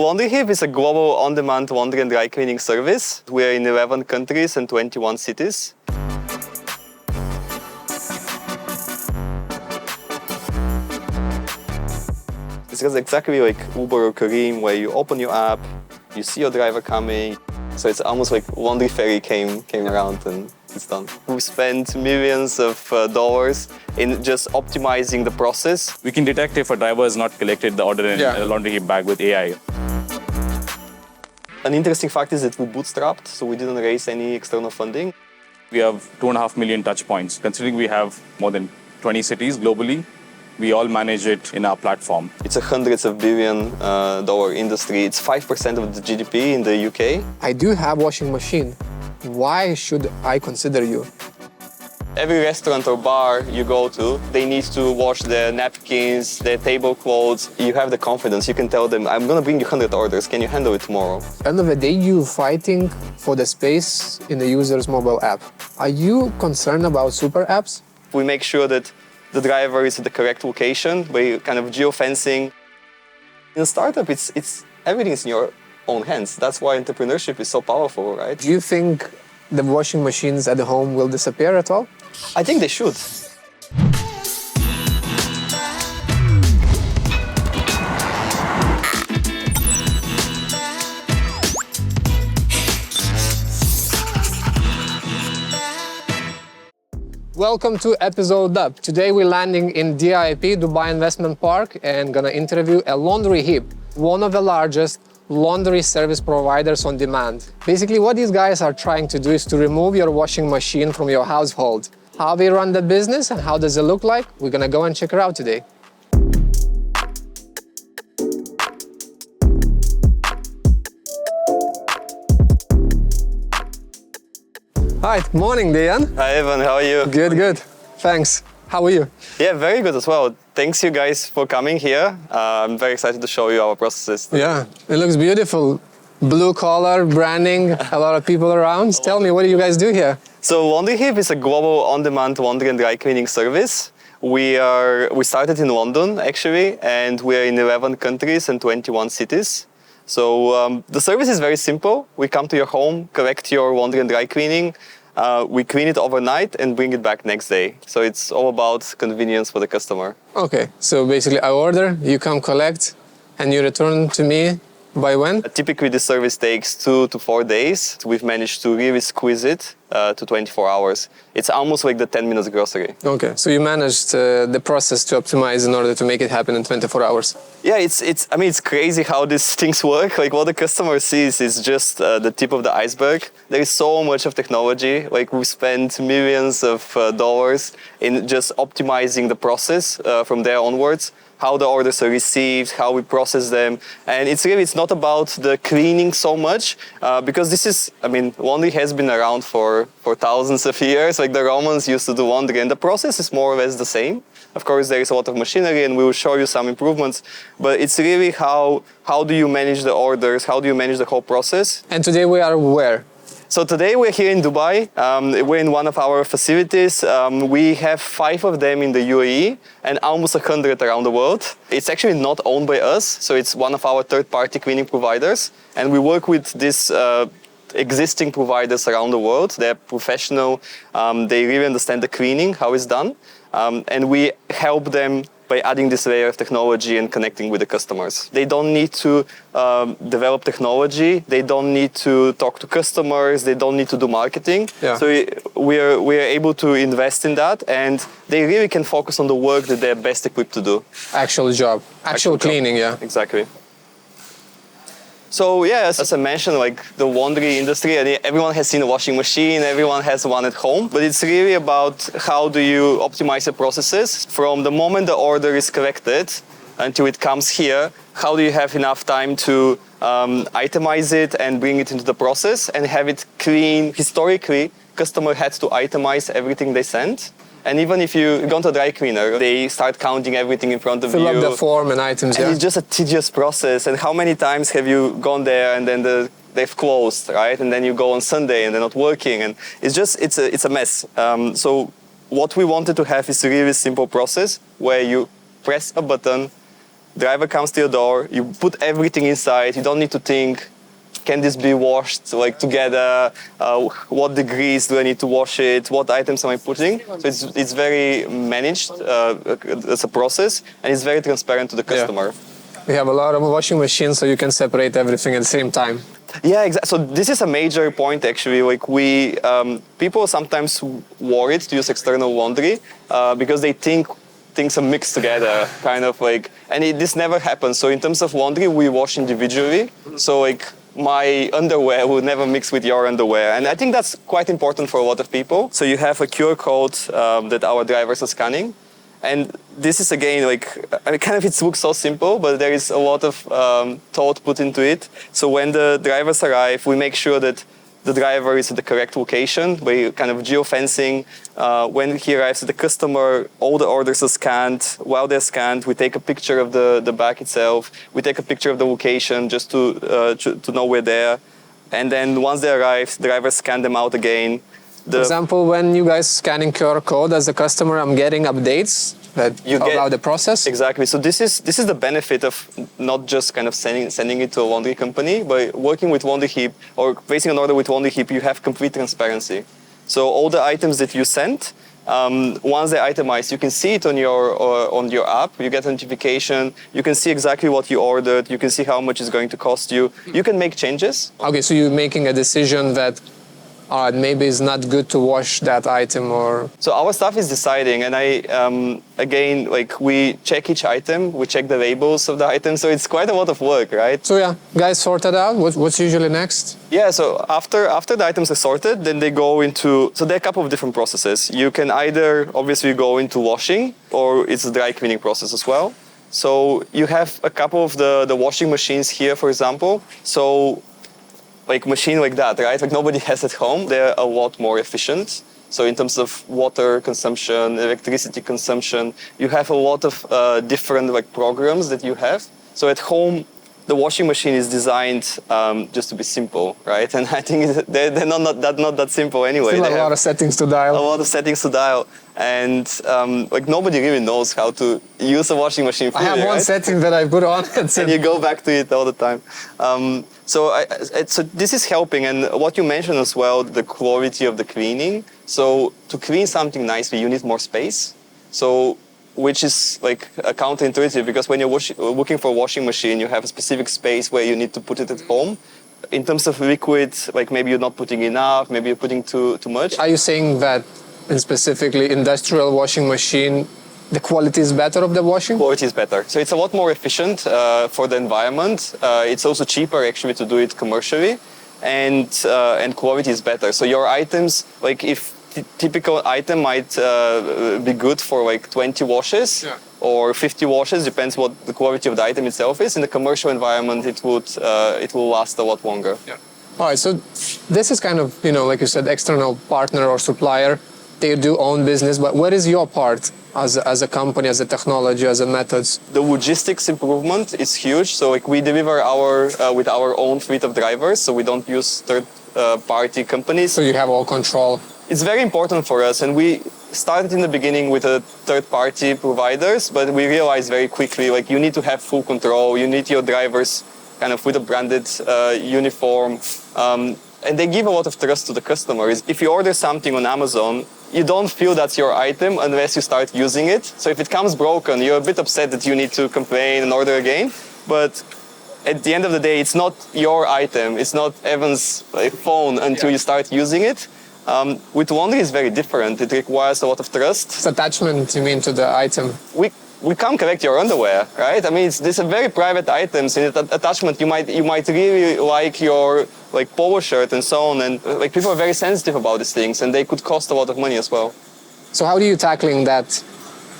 Laundryheap is a global on-demand laundry and dry cleaning service. We're in 11 countries and 21 cities. It's just exactly like Uber or Careem, where you open your app, you see your driver coming. So it's almost like Laundry Ferry came around and it's done. We spent millions of dollars in just optimizing the process. We can detect if a driver has not collected the order in a Laundryheap bag with AI. An interesting fact is that we bootstrapped, so we didn't raise any external funding. We have 2.5 million touch points. Considering we have more than 20 cities globally, we all manage it in our platform. It's a hundreds of billion dollar industry. It's 5% of the GDP in the UK. I do have washing machine. Why should I consider you? Every restaurant or bar you go to, they need to wash their napkins, their tablecloths. You have the confidence. You can tell them, I'm going to bring you 100 orders. Can you handle it tomorrow? End of the day, you're fighting for the space in the user's mobile app. Are you concerned about super apps? We make sure that the driver is at the correct location by kind of geofencing. In a startup, it's everything is in your own hands. That's why entrepreneurship is so powerful, right? Do you think the washing machines at home will disappear at all? I think they should. Welcome to episode up. Today we're landing in DIP, Dubai Investment Park, and gonna interview a Laundryheap, one of the largest laundry service providers on demand. Basically, what these guys are trying to do is to remove your washing machine from your household. How they run the business and how does it look like? We're gonna go and check it out today. Hi, morning, Deyan. Hi, Evan. How are you? Good. Thanks. How are you? Yeah, very good as well. Thanks you guys for coming here. I'm very excited to show you our processes. Yeah, it looks beautiful. Blue collar, branding, a lot of people around. Tell me, what do you guys do here? So Laundryheap is a global on-demand laundry and dry cleaning service. We started in London, actually, and we're in 11 countries and 21 cities. So the service is very simple. We come to your home, collect your laundry and dry cleaning. We clean it overnight and bring it back next day. So it's all about convenience for the customer. Okay, so basically I order, you come collect, and you return to me by when? Typically, the service takes 2 to 4 days. We've managed to really squeeze it to 24 hours. It's almost like the 10 minutes grocery. Okay, so you managed the process to optimize in order to make it happen in 24 hours. Yeah, it's crazy how these things work. Like what the customer sees is just the tip of the iceberg. There is so much of technology. Like we spent millions of dollars in just optimizing the process from there onwards. How the orders are received, how we process them. And it's not about the cleaning so much, because laundry has been around for thousands of years. Like the Romans used to do laundry, and the process is more or less the same. Of course, there is a lot of machinery, and we will show you some improvements. But it's really how do you manage the orders, how do you manage the whole process. And today we are where? So today we're here in Dubai. We're in one of our facilities. We have 5 of them in the UAE and almost 100 around the world. It's actually not owned by us, so it's one of our third-party cleaning providers. And we work with these existing providers around the world. They're professional. They really understand the cleaning, how it's done. And we help them by adding this layer of technology and connecting with the customers. They don't need to develop technology. They don't need to talk to customers. They don't need to do marketing. Yeah. So we are able to invest in that, and they really can focus on the work that they're best equipped to do. Actual job. Actual cleaning, job. Yeah. Exactly. So yeah, as I mentioned, like the laundry industry, everyone has seen a washing machine, everyone has one at home, but it's really about how do you optimize the processes from the moment the order is collected until it comes here. How do you have enough time to itemize it and bring it into the process and have it clean? Historically, customer had to itemize everything they sent. And even if you go to a dry cleaner, they start counting everything in front of you. Fill up the form and items, and yeah. It's just a tedious process. And how many times have you gone there and then they've closed, right? And then you go on Sunday and they're not working. And it's a mess. So what we wanted to have is a really simple process where you press a button, driver comes to your door, you put everything inside, you don't need to think, can this be washed like together? What degrees do I need to wash it? What items am I putting? So it's very managed as a process, and it's very transparent to the customer. We have a lot of washing machines, so you can separate everything at the same time. Yeah, exactly. So this is a major point actually. Like people sometimes worried to use external laundry because they think things are mixed together, kind of like, and this never happens. So in terms of laundry, we wash individually. So like my underwear will never mix with your underwear. And I think that's quite important for a lot of people. So you have a QR code that our drivers are scanning. And this is again, like, I mean, kind of it looks so simple, but there is a lot of thought put into it. So when the drivers arrive, we make sure that the driver is at the correct location by kind of geofencing. When he arrives at the customer, all the orders are scanned. While they're scanned, we take a picture of the bag itself. We take a picture of the location just to know we're there. And then once they arrive, the drivers scan them out again. For example, when you guys scanning QR code as a customer, I'm getting updates about the process. Exactly. So this is the benefit of not just kind of sending it to a laundry company, but working with Laundryheap or placing an order with Laundryheap, you have complete transparency. So all the items that you sent, once they're itemized, you can see it on your app. You get a notification. You can see exactly what you ordered. You can see how much it's going to cost you. You can make changes. Okay, so you're making a decision that maybe it's not good to wash that item, or... So our staff is deciding, and again, like we check each item, we check the labels of the item, so it's quite a lot of work, right? So yeah, guys sort it out. What's usually next? Yeah, so after the items are sorted, then they go into, so there are a couple of different processes. You can either obviously go into washing, or it's a dry cleaning process as well. So you have a couple of the washing machines here, for example. So like machine like that, right? Like nobody has at home. They're a lot more efficient. So in terms of water consumption, electricity consumption, you have a lot of different like programs that you have. So at home, the washing machine is designed just to be simple, right? And I think they're not that simple anyway. Still a lot of settings to dial. A lot of settings to dial. And like nobody really knows how to use a washing machine fully, I have one setting that I put on. And you go back to it all the time. So this is helping. And what you mentioned as well, the quality of the cleaning. So to clean something nicely, you need more space. So which is like counterintuitive, because when you're looking for a washing machine, you have a specific space where you need to put it at home. In terms of liquid, like maybe you're not putting enough, maybe you're putting too much. Are you saying that in specifically industrial washing machine, the quality is better of the washing? Quality is better. So it's a lot more efficient for the environment. It's also cheaper actually to do it commercially, and quality is better. So your items, like if typical item might be good for like 20 washes or 50 washes, depends what the quality of the item itself is. In the commercial environment, it will last a lot longer. Yeah. All right, so this is kind of, like you said, external partner or supplier. They do own business, but what is your part as a company, as a technology, as a methods? The logistics improvement is huge. So like we deliver with our own fleet of drivers, so we don't use third-party companies. So you have all control. It's very important for us, and we started in the beginning with third-party providers, but we realized very quickly, like you need to have full control. You need your drivers kind of with a branded uniform, and they give a lot of trust to the customers. If you order something on Amazon, you don't feel that's your item unless you start using it. So if it comes broken, you're a bit upset that you need to complain and order again, but at the end of the day, it's not your item. It's not Evan's phone until you start using it. With laundry, it's very different. It requires a lot of trust. It's attachment, you mean, to the item? We can't collect your underwear, right? I mean, these are very private items. In attachment, you might really like your polo shirt and so on. And like people are very sensitive about these things, and they could cost a lot of money as well. So how are you tackling that?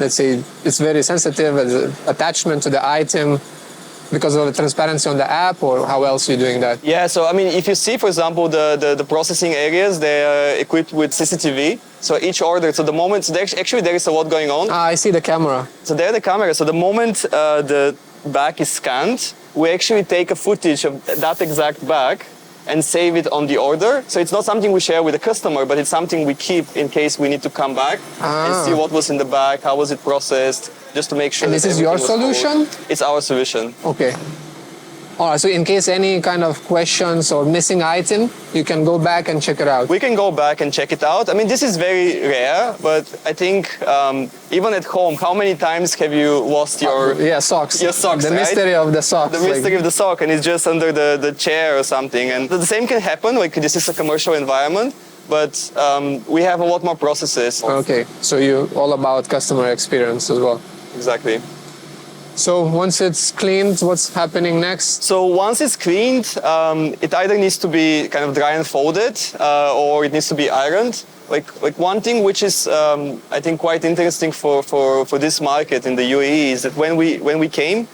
Let's say it's very sensitive attachment to the item, because of the transparency on the app, or how else are you doing that? Yeah, so I mean, if you see, for example, the processing areas, they are equipped with CCTV. So each order, so the moment, so actually there is a lot going on. I see the camera. So there the camera. So the moment the bag is scanned, we actually take a footage of that exact bag, and save it on the order. So it's not something we share with the customer, but it's something we keep in case we need to come back and see what was in the bag, how was it processed, just to make sure. And this is your solution? It's our solution. Okay. All right, so in case any kind of questions or missing item, you can go back and check it out. We can go back and check it out. I mean, this is very rare, but I think even at home, how many times have you lost your socks? Your socks, the right? mystery of the socks. The mystery of the sock, and it's just under the chair or something. And the same can happen. Like, this is a commercial environment, but we have a lot more processes. Okay, so you're all about customer experience as well. Exactly. So once it's cleaned, what's happening next? So once it's cleaned, it either needs to be kind of dry and folded, or it needs to be ironed. Like one thing which is I think quite interesting for this market in the UAE is that when we came,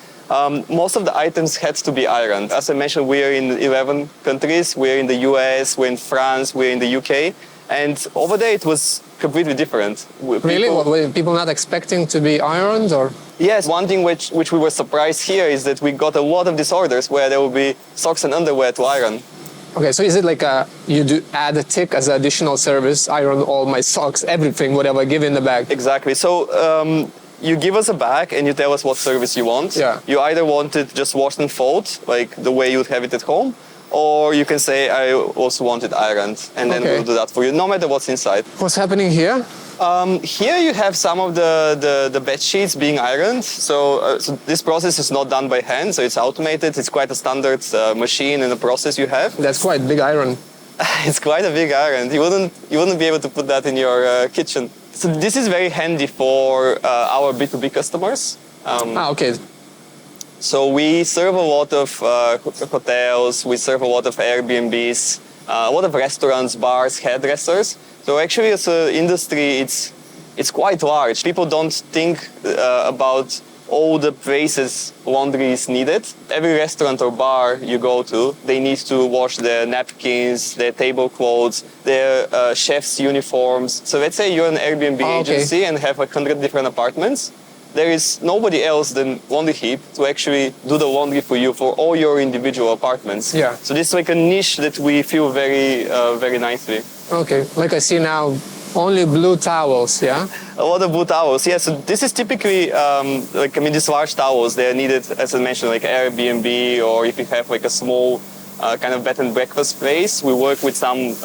most of the items had to be ironed. As I mentioned, we are in 11 countries. We're in the US, we're in France, we're in the UK, and over there it was completely different. Really? Were people not expecting to be ironed, or? Yes, one thing which we were surprised here is that we got a lot of disorders where there will be socks and underwear to iron. Okay, so is it like you do add a tick as an additional service, iron all my socks, everything, whatever, give in the bag? Exactly. So you give us a bag and you tell us what service you want. Yeah. You either want it just washed and fold, like the way you would have it at home, or you can say, I also want it ironed, and then we'll do that for you, no matter what's inside. What's happening here? Here you have some of the bed sheets being ironed. So this process is not done by hand, so it's automated. It's quite a standard machine and a process you have. That's quite big iron. It's quite a big iron. You wouldn't be able to put that in your kitchen. So this is very handy for our B2B customers. Okay. So we serve a lot of hotels, we serve a lot of Airbnbs, a lot of restaurants, bars, hairdressers. So actually as an industry, it's quite large. People don't think about all the places laundry is needed. Every restaurant or bar you go to, they need to wash their napkins, their tablecloths, their chef's uniforms. So let's say you're an Airbnb agency and have 100 different apartments. There is nobody else than Laundryheap to actually do the laundry for you for all your individual apartments. Yeah. So this is like a niche that we feel very nicely. Okay, like I see now, only blue towels, yeah? A lot of blue towels, yeah. So this is typically, these large towels, they're needed, as I mentioned, like Airbnb, or if you have like a small kind of bed and breakfast place. We work with some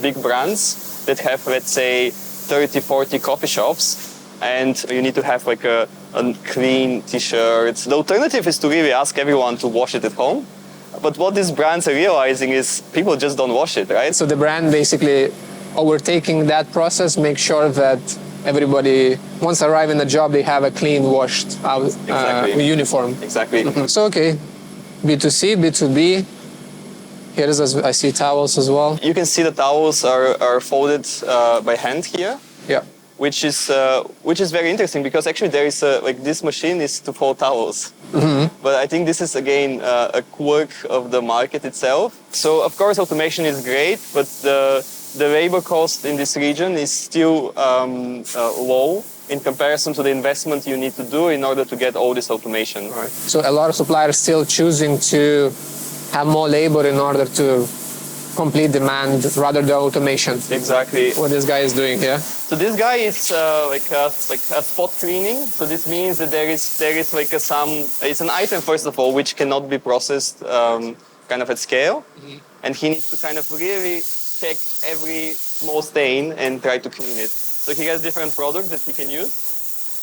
big brands that have, let's say, 30, 40 coffee shops. And you need to have like a clean t-shirt. The alternative is to really ask everyone to wash it at home. But what these brands are realizing is people just don't wash it, right? So the brand basically overtaking that process, make sure that everybody, once they arrive in the job, they have a clean, washed out uniform. Exactly. Mm-hmm. So, okay, B2C, B2B. Here is, I see towels as well. You can see the towels are folded by hand here. Yeah. Which is very interesting because actually there is this machine is to fold towels. Mm-hmm. But I think this is again a quirk of the market itself. So of course automation is great, but the labor cost in this region is still low in comparison to the investment you need to do in order to get all this automation. Right. So a lot of suppliers still choosing to have more labor in order to complete demand rather than automation. Exactly. What this guy is doing here. So this guy is like a spot cleaning. So this means that there is like it's an item first of all which cannot be processed kind of at scale, and he needs to kind of really check every small stain and try to clean it. So he has different products that he can use.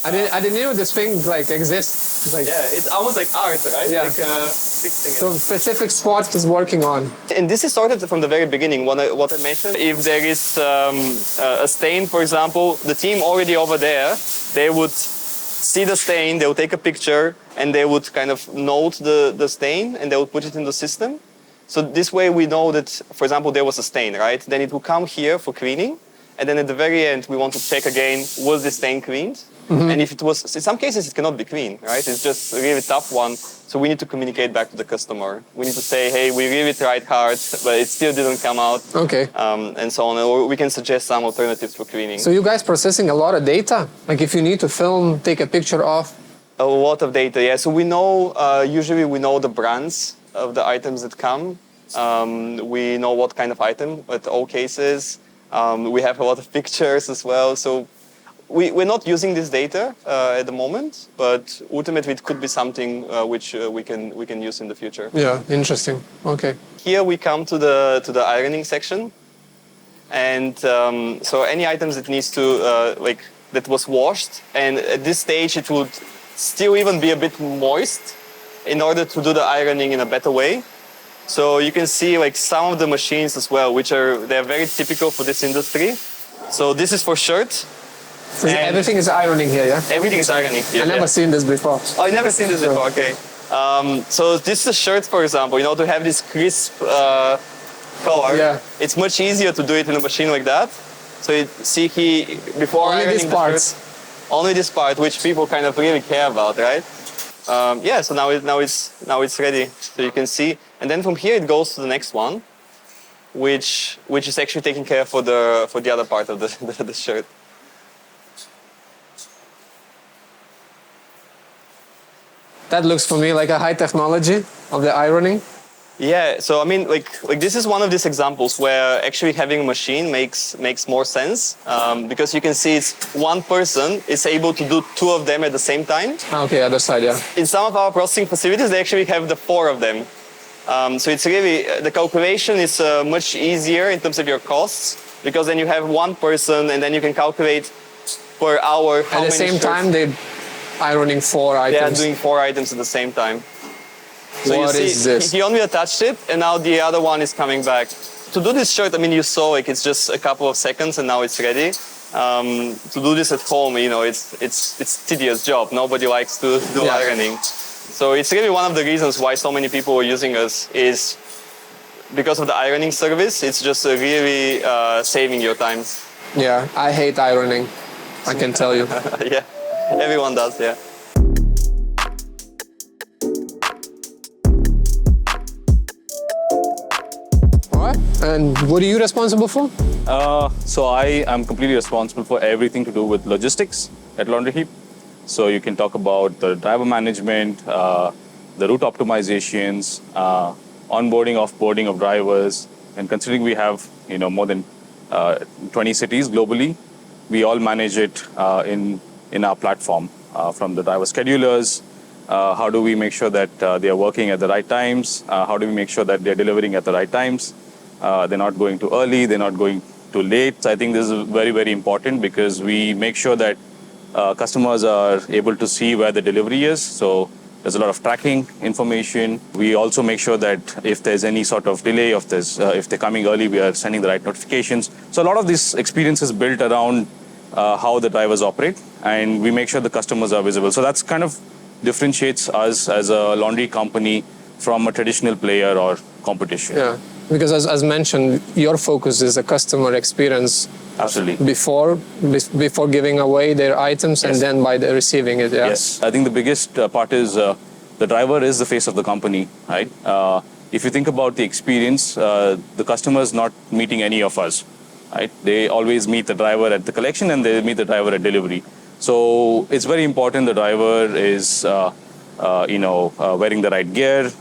I didn't know this thing like exists. Like, yeah, it's almost like art, right? Yeah. Like fixing it. So specific spot is working on. And this is started from the very beginning. What I mentioned, if there is a stain, for example, the team already over there, they would see the stain, they would take a picture, and they would kind of note the stain, and they would put it in the system. So this way we know that, for example, there was a stain, right? Then it will come here for cleaning. And then at the very end, we want to check again, was the stain cleaned? Mm-hmm. And if it was, in some cases, it cannot be clean, right? It's just a really tough one. So we need to communicate back to the customer. We need to say, hey, we really tried hard, but it still didn't come out. Okay. And so on. Or we can suggest some alternatives for cleaning. So you guys processing a lot of data? Like if you need to film, take a picture of? A lot of data, yeah. So we know, usually we know the brands of the items that come. We know what kind of item at all cases. We have a lot of pictures as well. So we're not using this data at the moment, but ultimately it could be something which we can use in the future. Yeah, interesting. Okay. Here we come to the ironing section, and so any items that needs to that was washed, and at this stage it would still even be a bit moist in order to do the ironing in a better way. So you can see like some of the machines as well, they're very typical for this industry. So this is for shirts. So everything is ironing here, yeah? Everything is ironing here. I've never seen this before. Oh, you've never seen this before, okay. So this is a shirt, for example, to have this crisp color. Yeah. It's much easier to do it in a machine like that. So you see before only ironing these parts. the shirt, only this part, which people kind of really care about, right? So now it's ready. So you can see, and then from here it goes to the next one, which is actually taking care for the other part of the shirt. That looks for me like a high technology of the ironing. Yeah, so I mean, like this is one of these examples where actually having a machine makes more sense because you can see it's one person is able to do two of them at the same time. Okay, other side, yeah. In some of our processing facilities, they actually have the four of them. So it's really, the calculation is much easier in terms of your costs because then you have one person and then you can calculate per hour how At many the same shirts. time, they're ironing 4 items. They are doing 4 items at the same time. So What you see, is this? he only attached it, and now the other one is coming back. To do this shirt, I mean, you saw like it's just a couple of seconds, and now it's ready. To do this at home, it's tedious job. Nobody likes to do ironing. So it's really one of the reasons why so many people are using us is because of the ironing service. It's just really saving your time. Yeah, I hate ironing. I can tell you. Yeah, everyone does. Yeah. And what are you responsible for? So I am completely responsible for everything to do with logistics at Laundryheap. So you can talk about the driver management, the route optimizations, onboarding, offboarding of drivers, and considering we have more than 20 cities globally, we all manage it in our platform from the driver schedulers. How do we make sure that they are working at the right times? How do we make sure that they're delivering at the right times? They're not going too early, they're not going too late. So I think this is very, very important because we make sure that customers are able to see where the delivery is. So there's a lot of tracking information. We also make sure that if there's any sort of delay, if they're coming early, we are sending the right notifications. So a lot of this experience is built around how the drivers operate, and we make sure the customers are visible. So that's kind of differentiates us as a laundry company from a traditional player or competition. Yeah, because as mentioned, your focus is the customer experience. Absolutely. Before giving away their items, and then by the receiving it. Yeah? Yes, I think the biggest part is the driver is the face of the company, right? If you think about the experience, the customer is not meeting any of us, right? They always meet the driver at the collection and they meet the driver at delivery. So it's very important the driver is wearing the right gear,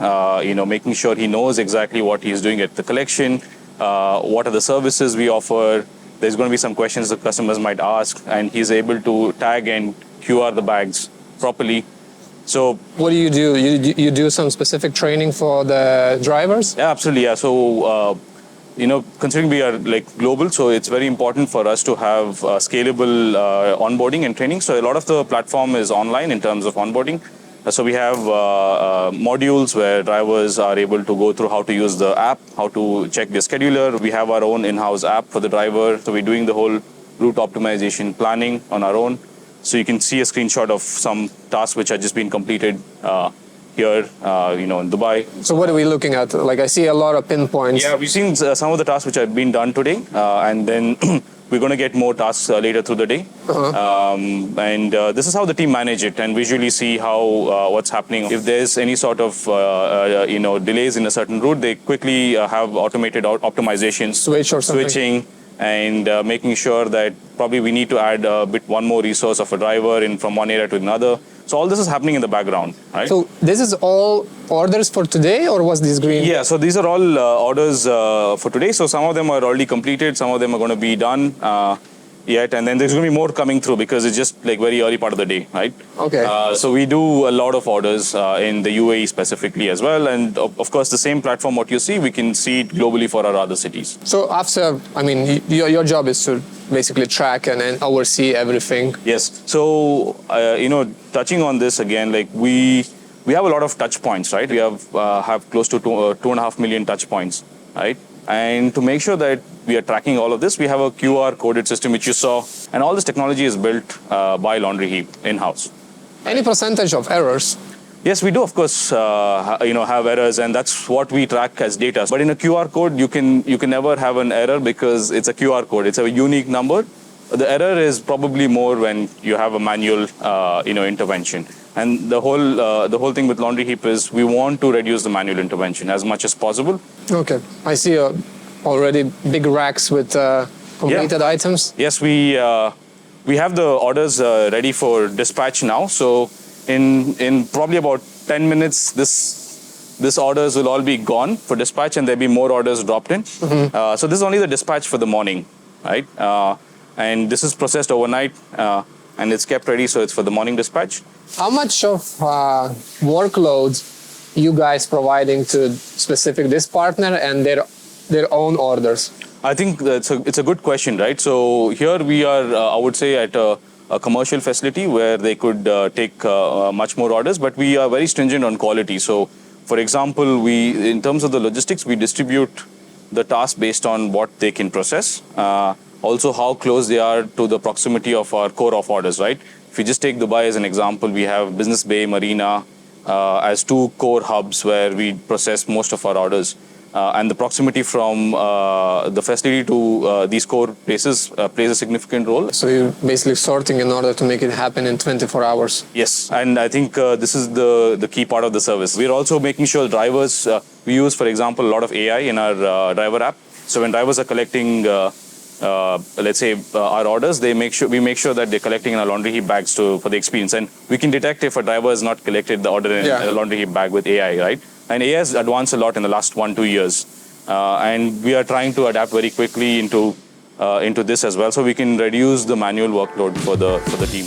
making sure he knows exactly what he's doing at the collection, what are the services we offer. There's going to be some questions the customers might ask, and he's able to tag and QR the bags properly. So what do? You do some specific training for the drivers? Yeah, absolutely. Yeah. So considering we are like global, so it's very important for us to have scalable onboarding and training. So a lot of the platform is online in terms of onboarding. So we have modules where drivers are able to go through how to use the app, how to check their scheduler. We have our own in-house app for the driver. So we're doing the whole route optimization planning on our own. So you can see a screenshot of some tasks which have just been completed here, in Dubai. So what are we looking at? Like I see a lot of pinpoints. Yeah, we've seen some of the tasks which have been done today, and then we're going to get more tasks later through the day. This is how the team manage it and visually see how what's happening. If there's any sort of delays in a certain route, they quickly have automated optimizations, Switch or something. switching, and making sure that probably we need to add one more resource of a driver in from one area to another. So all this is happening in the background, right? So this is all orders for today, or was this green? Yeah, so these are all orders for today. So some of them are already completed, some of them are going to be done yet, and then there's going to be more coming through because it's just like very early part of the day, right? Okay. So we do a lot of orders in the UAE specifically as well, and of course the same platform what you see, we can see it globally for our other cities. So after, I mean, your job is to basically track and then oversee everything. Yes. So touching on this again, like we have a lot of touch points, right? We have close to 2.5 million touch points, right? And to make sure that we are tracking all of this, we have a QR coded system which you saw, and all this technology is built by Laundryheap in-house. Any percentage of errors? Yes, we do, of course, have errors, and that's what we track as data. But in a QR code, you can never have an error because it's a QR code. It's a unique number. The error is probably more when you have a manual, intervention. And the whole thing with Laundryheap is we want to reduce the manual intervention as much as possible. Okay, I see already big racks with completed items. Yes, we have the orders ready for dispatch now. So in probably about 10 minutes, this orders will all be gone for dispatch, and there'll be more orders dropped in. Mm-hmm. So this is only the dispatch for the morning, right? And this is processed overnight, and it's kept ready, so it's for the morning dispatch. How much of workloads you guys providing to specific this partner and their own orders? I think it's a good question, right? So here we are, I would say, at a commercial facility where they could take much more orders, but we are very stringent on quality. So, for example, in terms of the logistics, we distribute the task based on what they can process. Also, how close they are to the proximity of our core of orders, right? If you just take Dubai as an example, we have Business Bay, Marina as two core hubs where we process most of our orders. And the proximity from the facility to these core places plays a significant role. So you're basically sorting in order to make it happen in 24 hours. Yes, and I think this is the key part of the service. We're also making sure drivers, we use, for example, a lot of AI in our driver app. So when drivers are collecting, let's say, our orders, we make sure that they're collecting in our Laundryheap bags for the experience. And we can detect if a driver has not collected the order in a Laundryheap bag with AI, right? And AI has advanced a lot in the last 1-2 years. And we are trying to adapt very quickly into this as well, so we can reduce the manual workload for the team.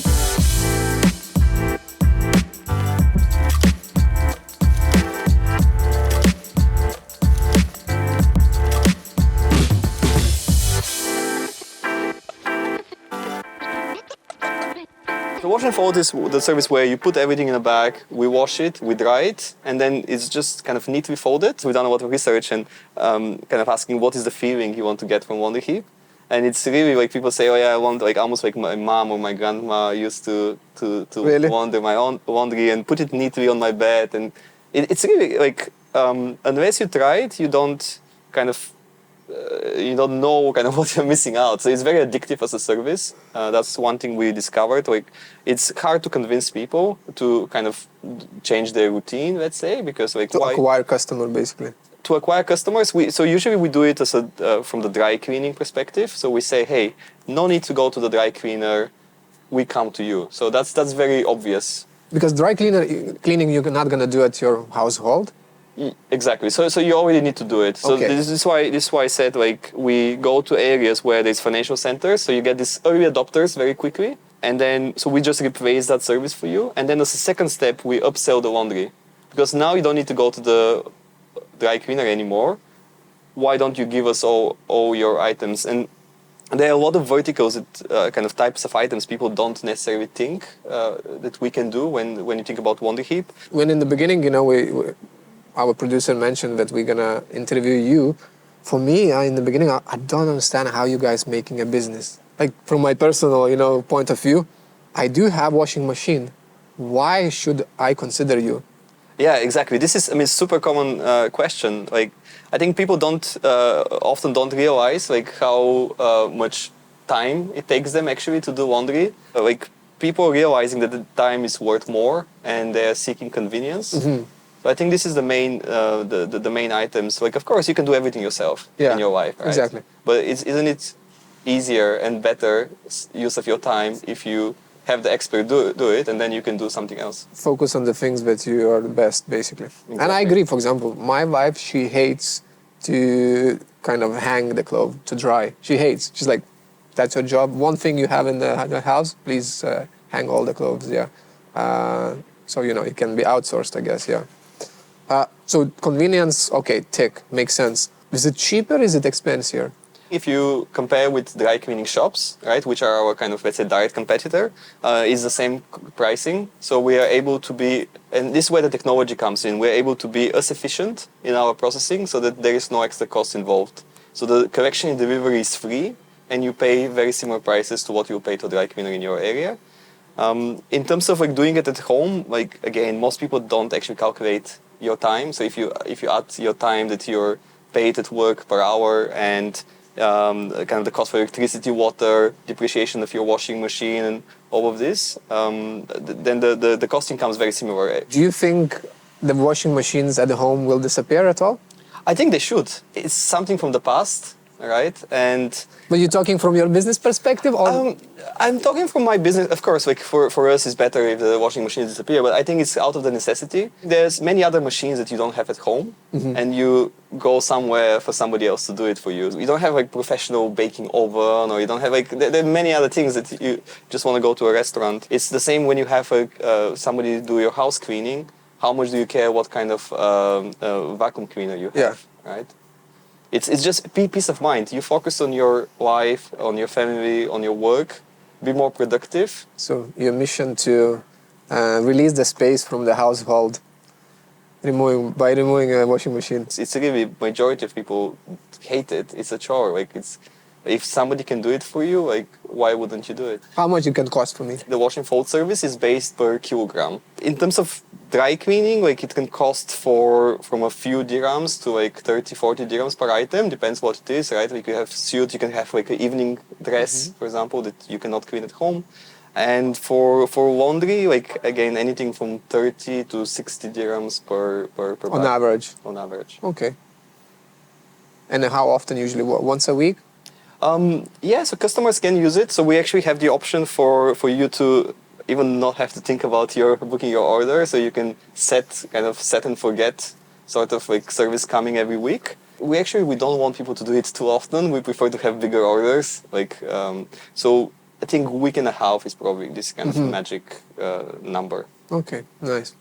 The wash and fold is the service where you put everything in a bag, we wash it, we dry it, and then it's just kind of neatly folded. We've done a lot of research and kind of asking what is the feeling you want to get from Laundryheap. And it's really like people say, oh yeah, I want like almost like my mom or my grandma used to Really? launder my own laundry and put it neatly on my bed. And it's really like, unless you try it, you don't kind of you don't know kind of what you're missing out. So it's very addictive as a service. That's one thing we discovered. Like, it's hard to convince people to kind of change their routine, let's say, because like To acquire customer, basically. To acquire customers, so usually we do it as from the dry cleaning perspective. So we say, hey, no need to go to the dry cleaner. We come to you. So that's very obvious. Because dry cleaning, you're not gonna do at your household. Exactly. So you already need to do it. So Okay. this is why I said like we go to areas where there's financial centers. So you get these early adopters very quickly, and then so we just replace that service for you. And then as a second step, we upsell the laundry, because now you don't need to go to the dry cleaner anymore. Why don't you give us all your items? And there are a lot of verticals, kind of types of items people don't necessarily think that we can do when you think about Laundryheap. When in the beginning, our producer mentioned that we're gonna interview you. For me, in the beginning, I don't understand how you guys making a business. Like from my personal, point of view, I do have washing machine. Why should I consider you? Yeah, exactly. This is, super common question. Like, I think people often don't realize like how much time it takes them actually to do laundry. Like, people realizing that the time is worth more and they're seeking convenience. Mm-hmm. So I think this is the main the main items. Like, of course, you can do everything yourself in your life, right? Exactly. But isn't it easier and better use of your time if you have the expert do it, and then you can do something else. Focus on the things that you are the best, basically. Exactly. And I agree. For example, my wife, she hates to kind of hang the clothes to dry. She hates. She's like, that's your job. One thing you have in the house, please hang all the clothes. Yeah. So it can be outsourced, I guess. Yeah. So convenience, okay, tick, makes sense. Is it cheaper? Is it expensive? If you compare with dry cleaning shops, right, which are our kind of, let's say, direct competitor, is the same pricing. So we are able to be, and this is where the technology comes in, we're able to be as efficient in our processing so that there is no extra cost involved. So the collection and delivery is free, and you pay very similar prices to what you pay to a dry cleaner in your area. In terms of doing it at home, again, most people don't actually calculate your time. So if you add your time that you're paid at work per hour and kind of the cost for electricity, water, depreciation of your washing machine, and all of this, then the costing comes very similar. Do you think the washing machines at home will disappear at all? I think they should. It's something from the past, right? But you're talking from your business perspective, or I'm talking from my business. Of course, for us, it's better if the washing machine disappear. But I think it's out of the necessity. There's many other machines that you don't have at home, and you go somewhere for somebody else to do it for you. You don't have professional baking oven, or you don't have there are many other things that you just want to go to a restaurant. It's the same when you have somebody do your house cleaning. How much do you care what kind of vacuum cleaner you have, right? It's just peace of mind. You focus on your life, on your family, on your work, be more productive. So your mission to release the space from the household by removing a washing machine. It's really, majority of people hate it. It's a chore. If somebody can do it for you, why wouldn't you do it? How much it can cost for me? The wash and fold service is based per kilogram. In terms of dry cleaning, it can cost from a few dirhams to 30, 40 dirhams per item. Depends what it is, right? You have suit, you can have an evening dress, for example, that you cannot clean at home. And for laundry, again, anything from 30 to 60 dirhams per bag. On average? On average. Okay. And how often usually? Once a week? So customers can use it. So we actually have the option for you to even not have to think about booking your order. So you can set and forget sort of service coming every week. We don't want people to do it too often. We prefer to have bigger orders. So I think a week and a half is probably this kind of magic number. Okay, nice.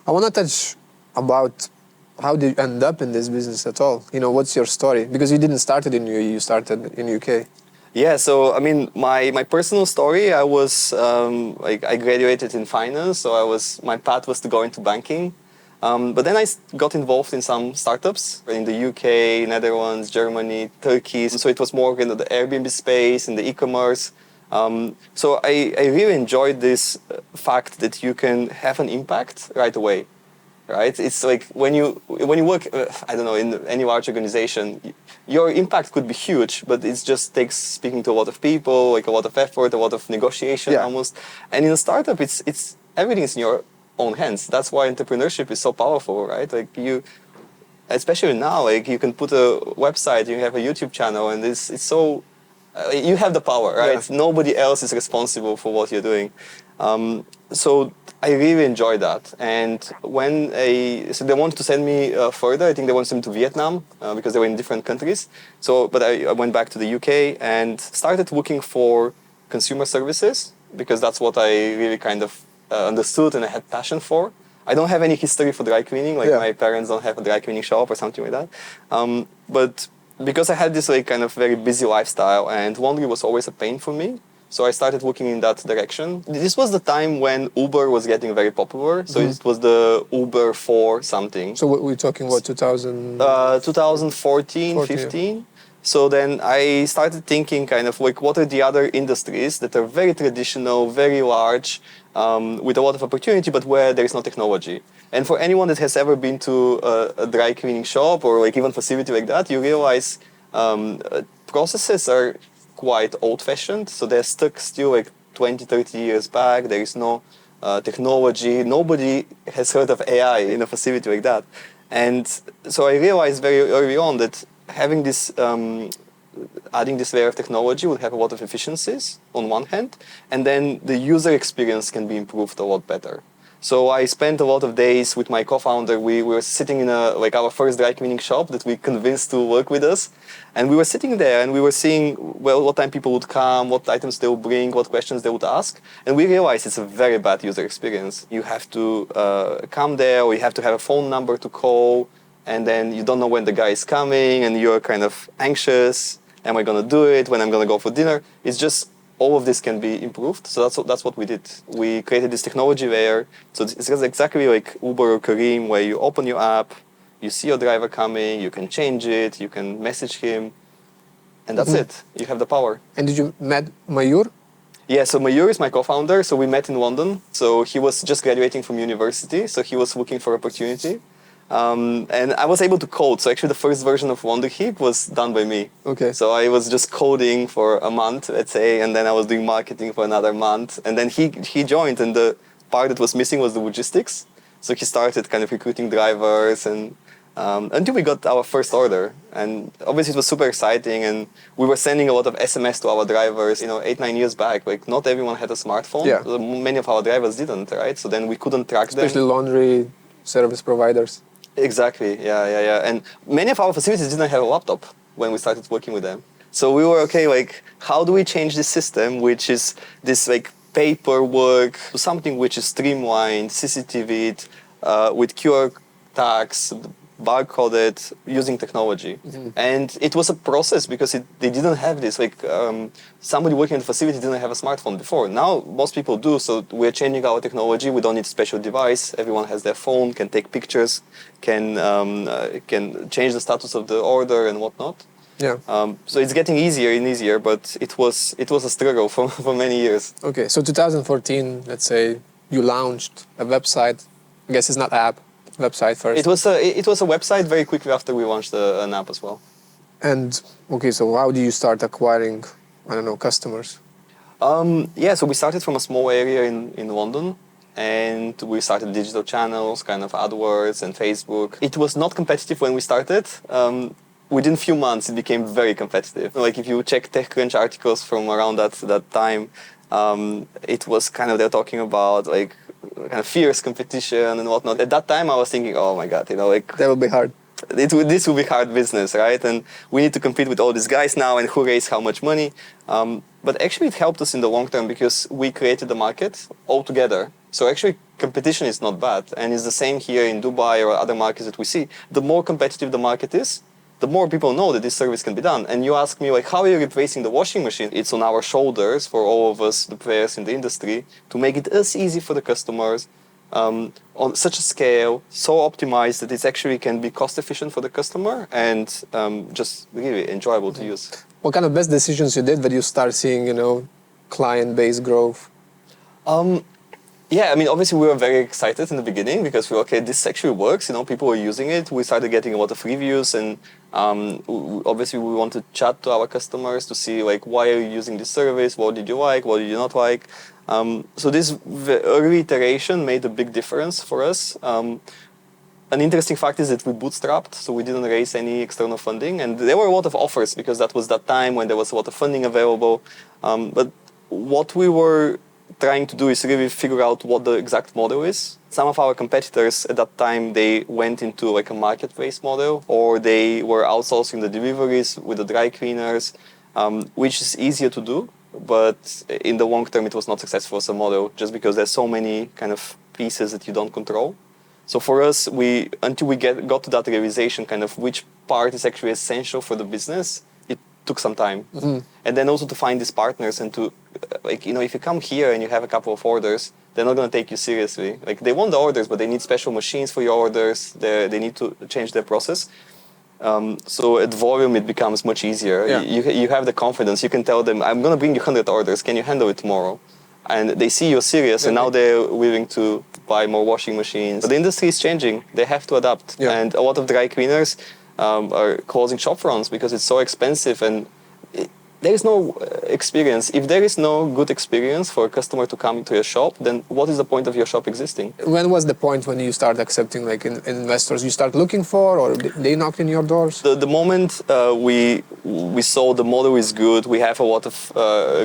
I want to touch about how did you end up in this business at all? What's your story? Because you didn't start it in UAE, you started in UK. Yeah, so my personal story, I was I graduated in finance, so my path was to go into banking. But then I got involved in some startups in the UK, Netherlands, Germany, Turkey. So it was more the Airbnb space and the e-commerce. So I really enjoyed this fact that you can have an impact right away. Right? It's when you work, I don't know, in any large organization, your impact could be huge, but it just takes speaking to a lot of people, a lot of effort, a lot of negotiation almost. And in a startup, it's everything is in your own hands. That's why entrepreneurship is so powerful, right? Especially now, you can put a website, you have a YouTube channel, and it's so, you have the power, right? Yeah. Nobody else is responsible for what you're doing. So I really enjoyed that. And so they wanted to send me further. I think they wanted to send me to Vietnam because they were in different countries. But I went back to the UK and started looking for consumer services because that's what I really kind of understood and I had passion for. I don't have any history for dry cleaning. My parents don't have a dry cleaning shop or something like that. But because I had this kind of very busy lifestyle and laundry was always a pain for me. So I started looking in that direction. This was the time when Uber was getting very popular. So it was the Uber 4 something. So we're talking what, 2000? 2014, 15. Yeah. So then I started thinking kind of what are the other industries that are very traditional, very large, with a lot of opportunity, but where there is no technology. And for anyone that has ever been to a dry cleaning shop or even facility like that, you realize processes are quite old-fashioned, so they're stuck still 20, 30 years back. There is no technology. Nobody has heard of AI in a facility like that. And so I realized very early on that having this adding this layer of technology would have a lot of efficiencies on one hand, and then the user experience can be improved a lot better. So I spent a lot of days with my co-founder. We were sitting in our first dry cleaning shop that we convinced to work with us. And we were sitting there and we were seeing, well, what time people would come, what items they would bring, what questions they would ask. And we realized it's a very bad user experience. You have to come there, or you have to have a phone number to call, and then you don't know when the guy is coming, and you're kind of anxious. Am I going to do it? When I'm going to go for dinner? It's just all of this can be improved. So that's what we did. We created this technology layer. So it's exactly like Uber or Kareem, where you open your app, you see your driver coming, you can change it, you can message him, and that's it. You have the power. And did you met Mayur? Yeah, so Mayur is my co-founder. So we met in London. So he was just graduating from university. So he was looking for opportunity. And I was able to code. So actually the first version of Laundryheap was done by me. Okay. So I was just coding for a month, let's say, and then I was doing marketing for another month. And then he joined, and the part that was missing was the logistics. So he started kind of recruiting drivers and until we got our first order. And obviously it was super exciting, and we were sending a lot of SMS to our drivers, 8-9 years back. Like, not everyone had a smartphone. Yeah. Many of our drivers didn't, right? So then we couldn't track them. Especially laundry service providers. Exactly, yeah. And many of our facilities didn't have a laptop when we started working with them. So we were, okay, like, how do we change this system, which is this like paperwork, to something which is streamlined, CCTV'd, with QR tags, barcoded, using technology. And it was a process because they didn't have this. Like, somebody working in the facility didn't have a smartphone before. Now most people do, so we're changing our technology. We don't need a special device. Everyone has their phone, can take pictures, can change the status of the order and whatnot. Yeah. So it's getting easier and easier, but it was a struggle for many years. Okay, so 2014, let's say, you launched a website. I guess it's not app, website first. It was a website very quickly after we launched an app as well. And okay, so how do you start acquiring, customers? So we started from a small area in London, and we started digital channels, kind of AdWords and Facebook. It was not competitive when we started. Within a few months, it became very competitive. Like, if you check TechCrunch articles from around that time, it was kind of, they're talking about like kind of fierce competition and whatnot. At that time, I was thinking, oh my God, like, That will be hard. This will be hard business, right? And we need to compete with all these guys now, and who raise how much money. But actually, it helped us in the long term because we created the market all together. So actually, competition is not bad. And it's the same here in Dubai or other markets that we see. The more competitive the market is, the more people know that this service can be done. And you ask me, like, how are you replacing the washing machine? It's on our shoulders, for all of us, the players in the industry, to make it as easy for the customers, on such a scale, so optimized that it actually can be cost efficient for the customer and just really enjoyable to use. What kind of best decisions you did when you start seeing, client base growth? Yeah, I mean, obviously we were very excited in the beginning because this actually works. People were using it. We started getting a lot of reviews, and obviously we want to chat to our customers to see, like, why are you using this service? What did you like? What did you not like? So this early iteration made a big difference for us. An interesting fact is that we bootstrapped, so we didn't raise any external funding, and there were a lot of offers because that was that time when there was a lot of funding available. But what we were trying to do is really figure out what the exact model is. Some of our competitors at that time, they went into like a marketplace model, or they were outsourcing the deliveries with the dry cleaners, which is easier to do. But in the long term, it was not successful as a model just because there's so many kind of pieces that you don't control. So for us, until we got to that realization, kind of which part is actually essential for the business, it took some time. And then also to find these partners and to, like, if you come here and you have a couple of orders, they're not going to take you seriously. Like, they want the orders, but they need special machines for your orders. They need to change their process. So at volume, it becomes much easier. Yeah. You have the confidence. You can tell them, I'm going to bring you 100 orders. Can you handle it tomorrow? And they see you're serious, and now they're willing to buy more washing machines. But the industry is changing. They have to adapt. Yeah. And a lot of dry cleaners are closing shop fronts because it's so expensive. And there is no experience. If there is no good experience for a customer to come to your shop, then what is the point of your shop existing? When was the point when you start accepting like investors? You start looking for, or they knocked in your doors? The moment we saw the model is good, we have a lot of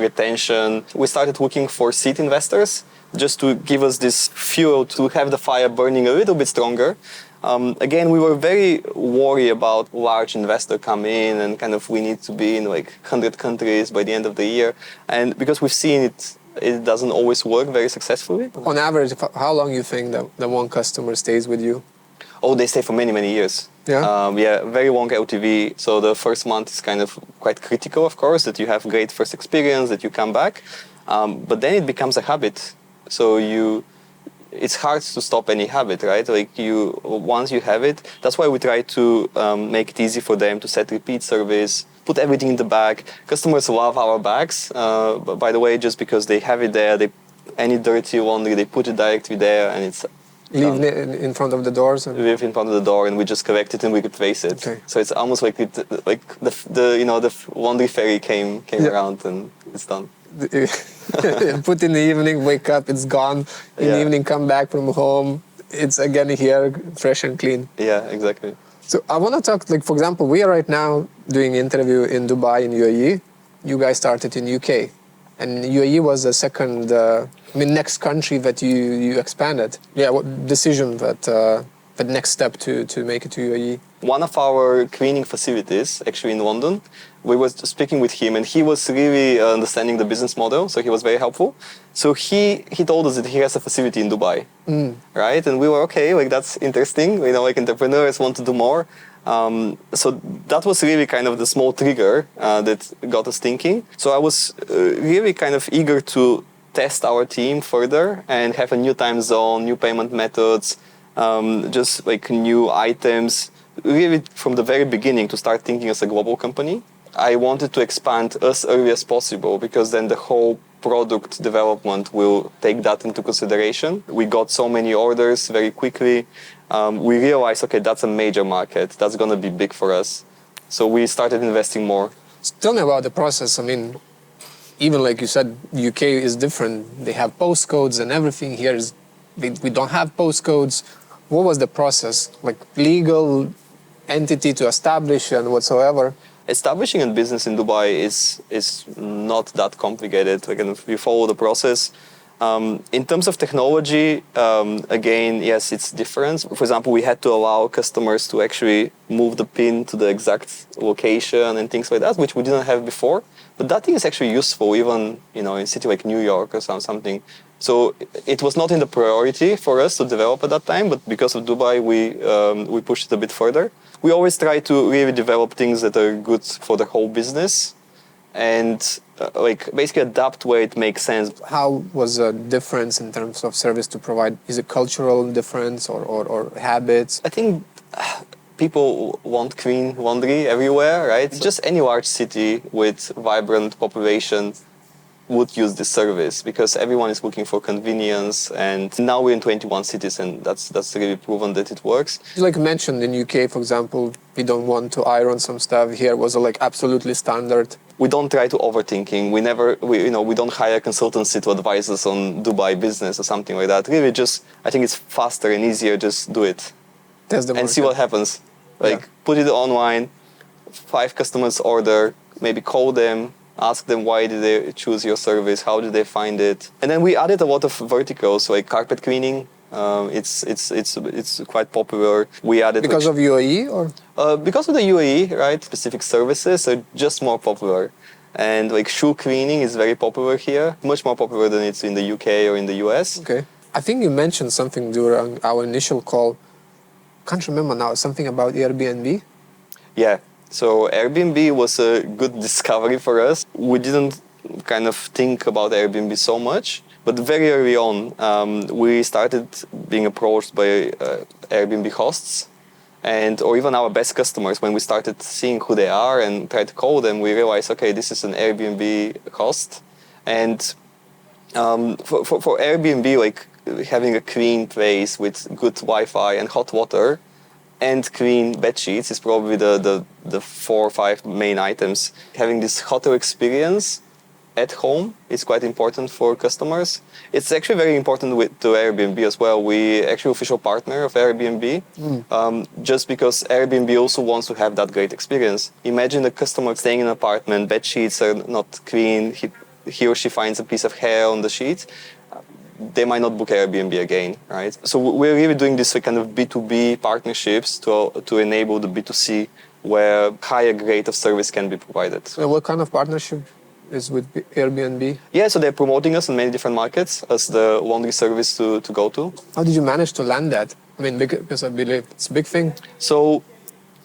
retention, we started looking for seed investors just to give us this fuel to have the fire burning a little bit stronger. Again, we were very worried about large investor come in and kind of we need to be in like 100 countries by the end of the year. And because we've seen it doesn't always work very successfully. On average, how long you think that the one customer stays with you? Oh, they stay for many, many years. Yeah? Yeah, very long LTV. So the first month is kind of quite critical, of course, that you have great first experience, that you come back. But then it becomes a habit. So it's hard to stop any habit, right? Like once you have it, that's why we try to make it easy for them to set repeat service, put everything in the bag. Customers love our bags, by the way, just because they have it there. Any dirty laundry, they put it directly there, and it's Leave in front of the doors? We live in front of the door, and we just collect it and we replace it. Okay. So it's almost like the laundry ferry came around and it's done. Put in the evening, wake up, it's gone. In the evening, come back from home, it's again here, fresh and clean. Yeah, exactly. So I want to talk, like, for example, we are right now doing an interview in Dubai, in UAE. You guys started in UK. And UAE was the second, next country that you expanded. Yeah, what decision that the next step to make it to UAE? One of our cleaning facilities, actually in London, we were speaking with him, and he was really understanding the business model, so he was very helpful. So he told us that he has a facility in Dubai, right? And we were okay, like that's interesting. Like entrepreneurs want to do more. So that was really kind of the small trigger that got us thinking. So I was really kind of eager to test our team further and have a new time zone, new payment methods, just like new items, really from the very beginning to start thinking as a global company. I wanted to expand as early as possible because then the whole product development will take that into consideration. We got so many orders very quickly. We realized, okay, that's a major market. That's going to be big for us. So we started investing more. Tell me about the process. I mean, even like you said, UK is different. They have postcodes and everything. Here is, we don't have postcodes. What was the process? Like legal entity to establish and whatsoever? Establishing a business in Dubai is not that complicated. Again, if you follow the process. In terms of technology, again, yes, it's different. For example, we had to allow customers to actually move the pin to the exact location and things like that, which we didn't have before. But that thing is actually useful, even in a city like New York or something. So it was not in the priority for us to develop at that time, but because of Dubai, we pushed it a bit further. We always try to really develop things that are good for the whole business and basically adapt where it makes sense. How was the difference in terms of service to provide? Is it cultural difference or habits? I think people want clean laundry everywhere, right? Just any large city with vibrant population would use this service because everyone is looking for convenience, and now we're in 21 cities and that's really proven that it works. Like mentioned in UK, for example, we don't want to iron some stuff. Here was like absolutely standard. We don't try to overthinking. We don't hire consultancy to advise us on Dubai business or something like that. Really just, I think it's faster and easier, just do it. And see what happens. Put it online, 5 customers order, maybe call them, ask them why did they choose your service, how did they find it. And then we added a lot of verticals, like carpet cleaning. It's quite popular. We added because of UAE or because of the UAE, right? Specific services are just more popular, and like shoe cleaning is very popular here, much more popular than it's in the UK or in the US. Okay, I think you mentioned something during our initial call. Can't remember now. Something about Airbnb. Yeah. So Airbnb was a good discovery for us. We didn't kind of think about Airbnb so much. But very early on, we started being approached by Airbnb hosts or even our best customers. When we started seeing who they are and tried to call them, we realized, okay, this is an Airbnb host. And for Airbnb, like having a clean place with good Wi-Fi and hot water and clean bed sheets is probably the 4 or 5 main items. Having this hotel experience at home is quite important for customers. It's actually very important to Airbnb as well. We actually official partner of Airbnb, just because Airbnb also wants to have that great experience. Imagine a customer staying in an apartment, bed sheets are not clean, he or she finds a piece of hair on the sheet. They might not book Airbnb again, right? So we're really doing this kind of B2B partnerships to enable the B2C where higher grade of service can be provided. And what kind of partnership is with Airbnb? Yeah, so they're promoting us in many different markets as the laundry service to go to. How did you manage to land that? I mean, because I believe it's a big thing. So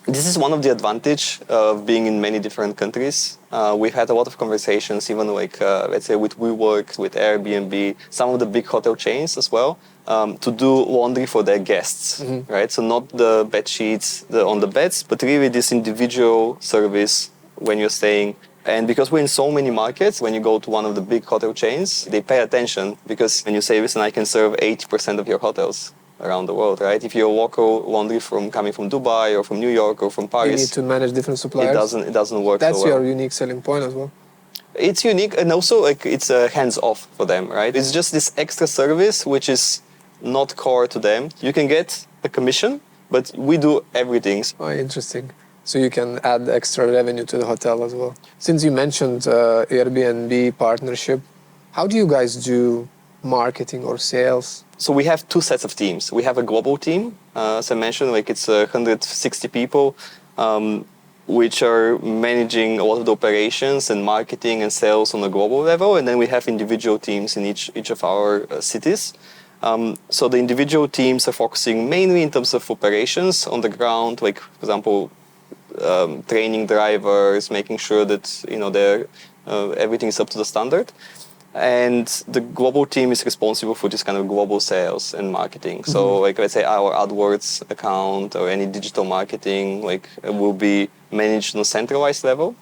this is one of the advantage of being in many different countries. We've had a lot of conversations, even like, let's say with WeWork, with Airbnb, some of the big hotel chains as well, to do laundry for their guests, right? So not the bed sheets on the beds, but really this individual service when you're staying. And because we're in so many markets, when you go to one of the big hotel chains, they pay attention because when you say, listen, I can serve 80% of your hotels around the world, right? If you're local laundry coming from Dubai or from New York or from Paris, You need to manage different suppliers. it doesn't work. That's so well. your unique selling point as well. It's unique, and also like it's hands off for them, right? It's just this extra service which is not core to them. You can get a commission, but we do everything. Oh, interesting. So you can add extra revenue to the hotel as well. Since you mentioned Airbnb partnership, how do you guys do marketing or sales? So we have 2 sets of teams. We have a global team, as I mentioned, like it's 160 people, which are managing a lot of the operations and marketing and sales on a global level. And then we have individual teams in each of our cities. So the individual teams are focusing mainly in terms of operations on the ground, like for example, training drivers, making sure that everything is up to the standard. And the global team is responsible for this kind of global sales and marketing. So like let's say our AdWords account or any digital marketing will be managed on a centralized level.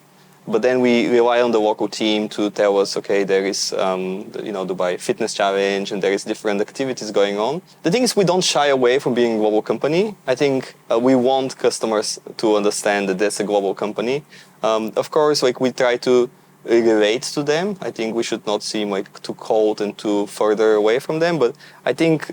But then we rely on the local team to tell us, okay, there is Dubai Fitness Challenge and there is different activities going on. The thing is we don't shy away from being a global company. I think we want customers to understand that that's a global company. Of course, we try to relate to them. I think we should not seem too cold and too further away from them. But I think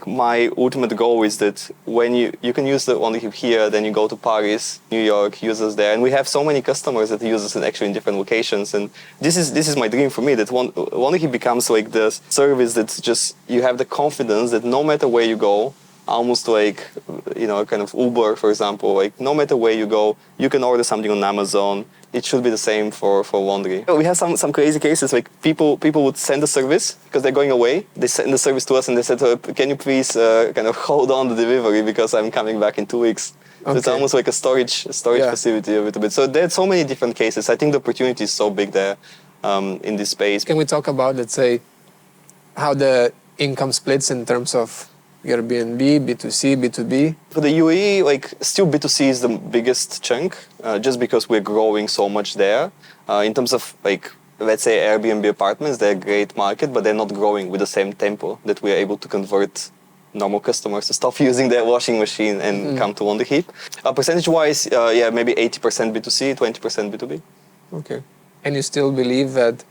my ultimate goal is that when you can use the Laundryheap here, then you go to Paris, New York, use us there, and we have so many customers that use us in different locations. And this is my dream for me, that Laundryheap becomes the service that just you have the confidence that no matter where you go, almost kind of Uber, for example, no matter where you go, you can order something on Amazon. It should be the same for laundry. We have some crazy cases, people would send a service because they're going away. They send the service to us and they said, can you please kind of hold on the delivery because I'm coming back in 2 weeks. Okay. So it's almost like a storage facility a little bit. So there's so many different cases. I think the opportunity is so big there in this space. Can we talk about, let's say, how the income splits in terms of Airbnb, B2C, B2B? For the UAE, still B2C is the biggest chunk, just because we're growing so much there. In terms of, let's say Airbnb apartments, they're a great market, but they're not growing with the same tempo that we're able to convert normal customers to stop using their washing machine and come to Laundryheap. Percentage-wise, maybe 80% B2C, 20% B2B. Okay. And you still believe that,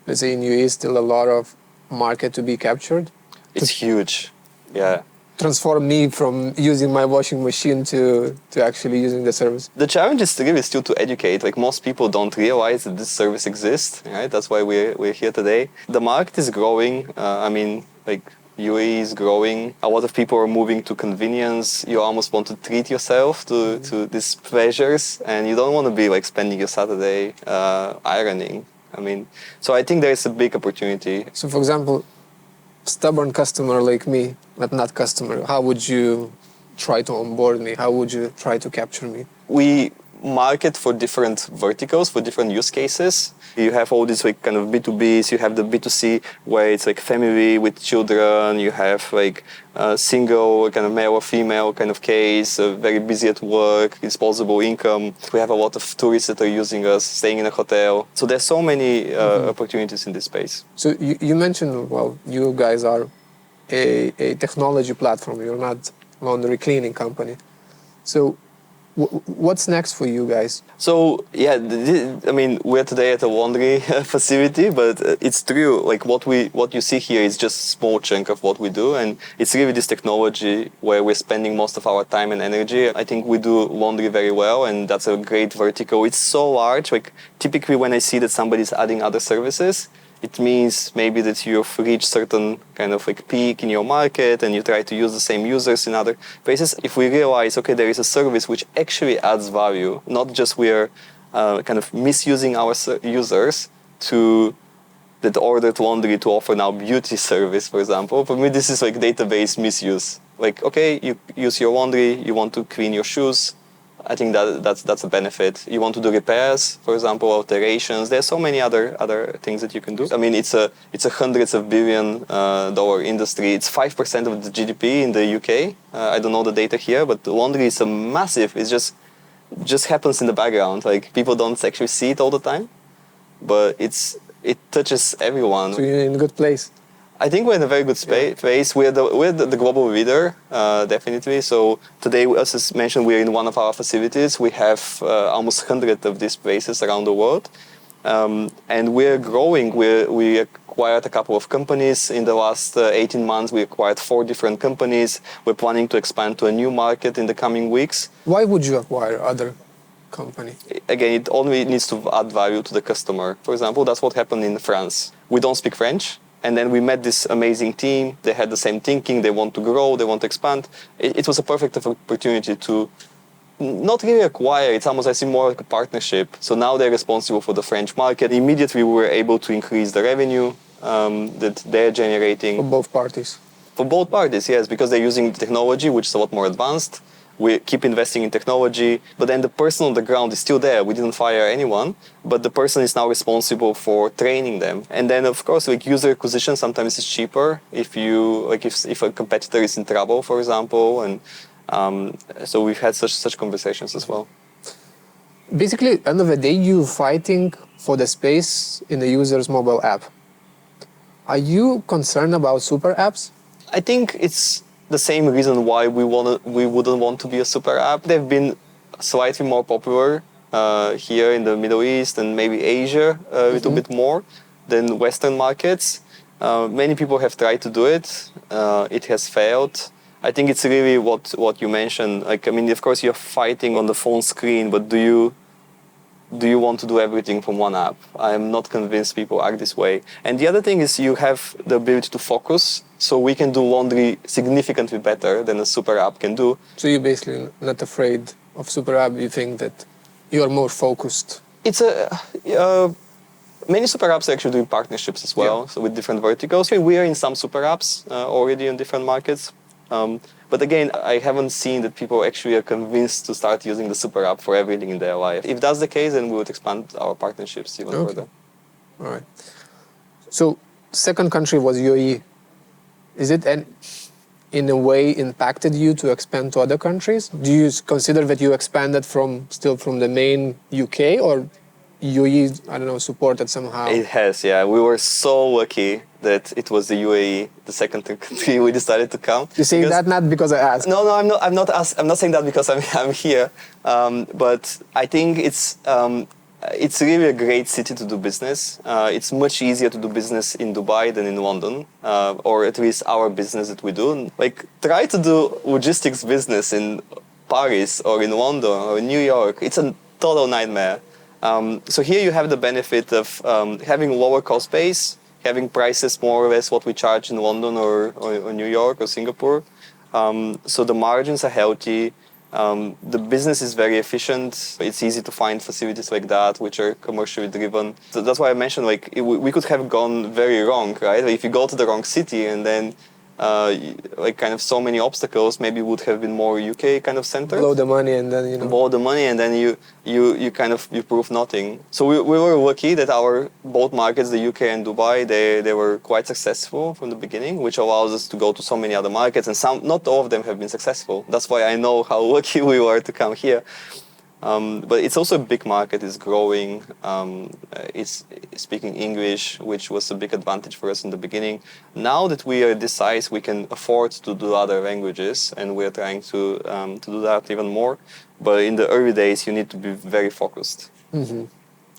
let's say in UAE, still a lot of market to be captured? It's huge. Yeah. Transform me from using my washing machine to actually using the service. The challenge is really still to educate. Most people don't realize that this service exists, right? That's why we're here today. The market is growing. UAE is growing. A lot of people are moving to convenience. You almost want to treat yourself to these pleasures, and you don't want to be spending your Saturday ironing. So I think there is a big opportunity. So for example, stubborn customer like me, but not customer, how would you try to onboard me? How would you try to capture me? We market for different verticals, for different use cases. You have all these kind of B2Bs, you have the B2C where it's family with children, you have single kind of male or female kind of case, very busy at work, disposable income. We have a lot of tourists that are using us, staying in a hotel. So there's so many opportunities in this space. So you mentioned, you guys are a technology platform. You're not laundry cleaning company. So what's next for you guys? So yeah, I mean, we're today at a laundry facility, but it's true. Like what you see here is just a small chunk of what we do, and it's really this technology where we're spending most of our time and energy. I think we do laundry very well, and that's a great vertical. It's so large. Like typically, when I see that somebody's adding other services, it means maybe that you've reached certain kind of like peak in your market and you try to use the same users in other places. If we realize, okay, there is a service which actually adds value, not just we're kind of misusing our users to that ordered laundry to offer now beauty service, for example. For me, this is like database misuse. Like, okay, you use your laundry, you want to clean your shoes. I think that's a benefit. You want to do repairs, for example, alterations. There's so many other things that you can do. I mean, it's a hundreds of $billion industry. It's 5% of the GDP in the UK. I don't know the data here, but laundry is a massive. It just happens in the background. Like people don't actually see it all the time, but it touches everyone. So you're in a good place. I think we're in a very good place. We're the global leader, definitely. So today, as I mentioned, we're in one of our facilities. We have almost 100 of these places around the world. And we're growing. We acquired a couple of companies. In the last 18 months, we acquired 4 different companies. We're planning to expand to a new market in the coming weeks. Why would you acquire other company? Again, it only needs to add value to the customer. For example, that's what happened in France. We don't speak French. And then we met this amazing team. They had the same thinking. They want to grow. They want to expand. It was a perfect opportunity to not really acquire. It's almost, I see, more like a partnership. So now they're responsible for the French market. Immediately, we were able to increase the revenue that they're generating. For both parties? For both parties, yes, because they're using technology, which is a lot more advanced. We keep investing in technology, but then the person on the ground is still there. We didn't fire anyone, but the person is now responsible for training them. And then, of course, like user acquisition sometimes is cheaper if a competitor is in trouble, for example. And so we've had such conversations as well. Basically, at the end of the day, you're fighting for the space in the user's mobile app. Are you concerned about super apps? I think it's the same reason why we wouldn't want to be a super app. They've been slightly more popular here in the Middle East and maybe Asia a little bit more than Western markets. Many people have tried to do it. It has failed. I think it's really what you mentioned. Like, I mean, of course, you're fighting on the phone screen, but do you want to do everything from one app? I'm not convinced people act this way. And the other thing is you have the ability to focus. So we can do laundry significantly better than a super app can do. So you're basically not afraid of super app. You think that you are more focused. It's many super apps are actually doing partnerships as well. So with different verticals. We are in some super apps already in different markets. But again, I haven't seen that people actually are convinced to start using the super app for everything in their life. If that's the case, then we would expand our partnerships even further. All right. So second country was UAE. Is it in a way impacted you to expand to other countries? Do you consider that you expanded from the main UK, or UAE, I don't know, supported somehow? It has, yeah. We were so lucky that it was the UAE, the second country we decided to come. You say that not because I asked. No, I'm not saying that because I'm here. But I think it's really a great city to do business. It's much easier to do business in Dubai than in London, or at least our business that we do. Like, try to do logistics business in Paris or in London or in New York. It's a total nightmare. So here you have the benefit of having lower cost base, having prices more or less what we charge in London or New York or Singapore. So the margins are healthy. The business is very efficient. It's easy to find facilities like that, which are commercially driven. So that's why I mentioned, like, we could have gone very wrong, right? Like, if you go to the wrong city and then like kind of so many obstacles, maybe would have been more UK kind of center. Blow the money and then, Blow the money and then you prove nothing. So we were lucky that our both markets, the UK and Dubai, they were quite successful from the beginning, which allows us to go to so many other markets, and not all of them have been successful. That's why I know how lucky we were to come here. But it's also a big market. It's growing. It's speaking English, which was a big advantage for us in the beginning. Now that we are this size, we can afford to do other languages, and we're trying to do that even more. But in the early days, you need to be very focused. Mm-hmm.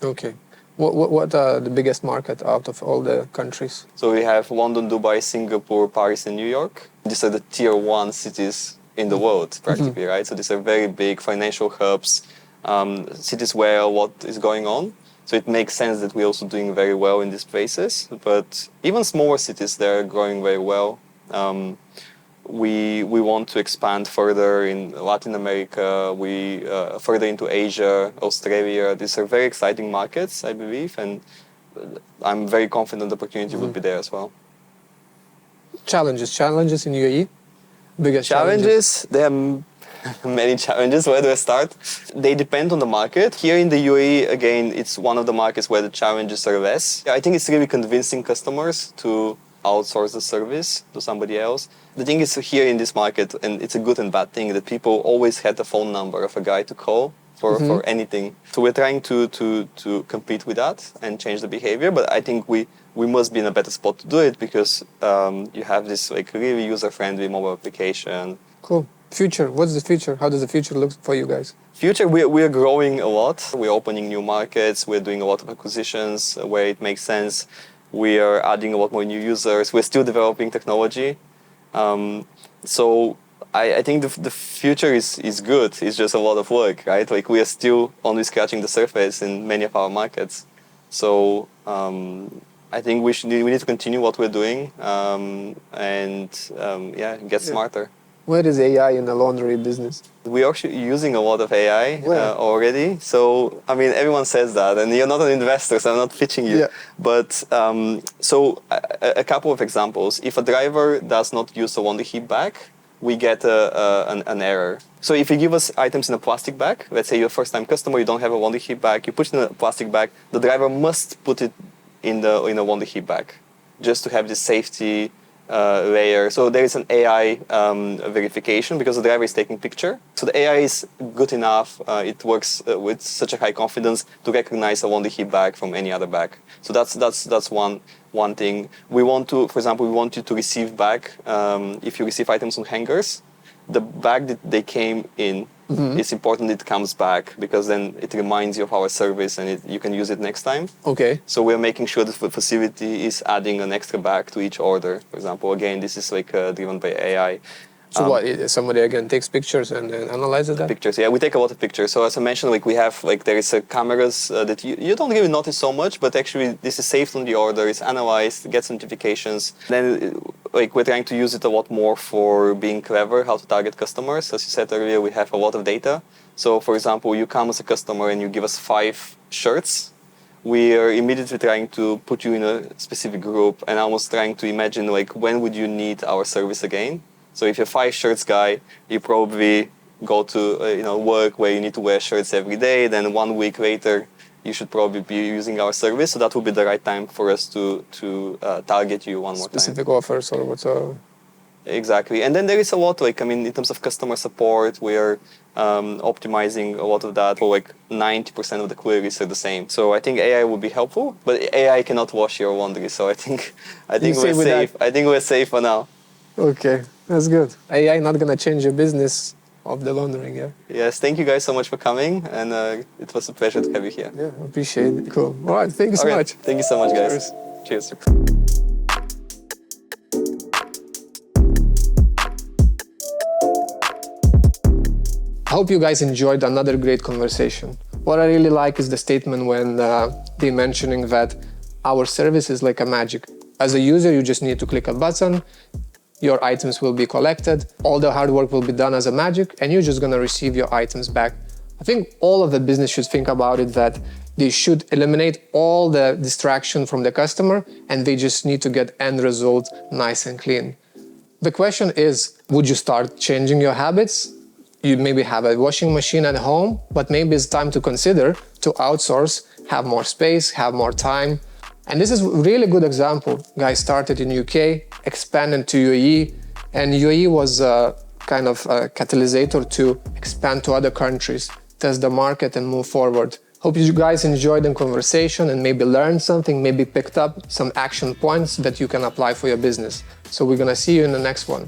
Okay. What are the biggest market out of all the countries? So we have London, Dubai, Singapore, Paris, and New York. These are the tier 1 cities in the world, practically, right? So these are very big financial hubs, cities where a lot is going on. So it makes sense that we're also doing very well in these places. But even smaller cities, they're growing very well. We want to expand further in Latin America, further into Asia, Australia. These are very exciting markets, I believe, and I'm very confident the opportunity will be there as well. Challenges in UAE? Biggest Challenges? There are many challenges. Where do I start? They depend on the market. Here in the UAE, again, it's one of the markets where the challenges are less. I think it's really convincing customers to outsource the service to somebody else. The thing is here in this market, and it's a good and bad thing, that people always had the phone number of a guy to call for anything. So we're trying to compete with that and change the behavior, but I think we must be in a better spot to do it because you have this like really user-friendly mobile application. Cool. Future, what's the future? How does the future look for you guys? Future, we're growing a lot. We're opening new markets. We're doing a lot of acquisitions where it makes sense. We are adding a lot more new users. We're still developing technology. So I think the future is good. It's just a lot of work, right? Like we are still only scratching the surface in many of our markets. So I think we need to continue what we're doing and get smarter. Where is AI in the laundry business? We're actually using a lot of AI already. So, I mean, everyone says that, and you're not an investor, so I'm not pitching you. Yeah. But, so a couple of examples. If a driver does not use a Laundryheap bag, we get an error. So if you give us items in a plastic bag, let's say you're a first-time customer, you don't have a Laundryheap bag, you put it in a plastic bag, the driver must put it in a Laundryheap bag, just to have this safety layer. So there is an AI verification because the driver is taking picture. So the AI is good enough. It works with such a high confidence to recognize a Laundryheap bag from any other bag. So that's one thing. We want to, for example, we want you to receive back if you receive items on hangers, the bag that they came in. It's important it comes back because then it reminds you of our service and you can use it next time. Okay. So we're making sure that the facility is adding an extra bag to each order. For example, again, this is like driven by AI. So somebody again takes pictures and then analyzes that? Pictures, yeah, we take a lot of pictures. So as I mentioned, like we have, like there is cameras that you don't really notice so much, but actually this is saved on the order, it's analyzed, gets notifications. Then like we're trying to use it a lot more for being clever, how to target customers. As you said earlier, we have a lot of data. So for example, you come as a customer and you give us 5 shirts. We are immediately trying to put you in a specific group and almost trying to imagine like when would you need our service again. So if you're a 5 shirts guy, you probably go to work where you need to wear shirts every day. Then 1 week later, you should probably be using our service. So that would be the right time for us to target you one more time. Specific offers or what's Exactly. And then there is a lot, like, I mean, in terms of customer support, we are optimizing a lot of that. For like 90% of the queries are the same. So I think AI would be helpful, but AI cannot wash your laundry. So I think we're safe. I think we're safe for now. Okay, that's good. AI not gonna change your business of the laundering, yeah? Yes, thank you guys so much for coming, and it was a pleasure to have you here. Yeah, appreciate it. Cool. All right, thank you so much. Thank you so much, guys. Cheers. I hope you guys enjoyed another great conversation. What I really like is the statement when they mentioning that our service is like a magic. As a user, you just need to click a button, your items will be collected, all the hard work will be done as a magic, and you're just gonna receive your items back. I think all of the business should think about it that they should eliminate all the distraction from the customer and they just need to get end result nice and clean. The question is, would you start changing your habits? You maybe have a washing machine at home, but maybe it's time to consider to outsource, have more space, have more time. And this is a really good example. Guys started in UK, expanded to UAE, and UAE was kind of a catalyst to expand to other countries. test the market, and move forward. Hope you guys enjoyed the conversation and maybe learned something, maybe picked up some action points that you can apply for your business. So we're gonna see you in the next one.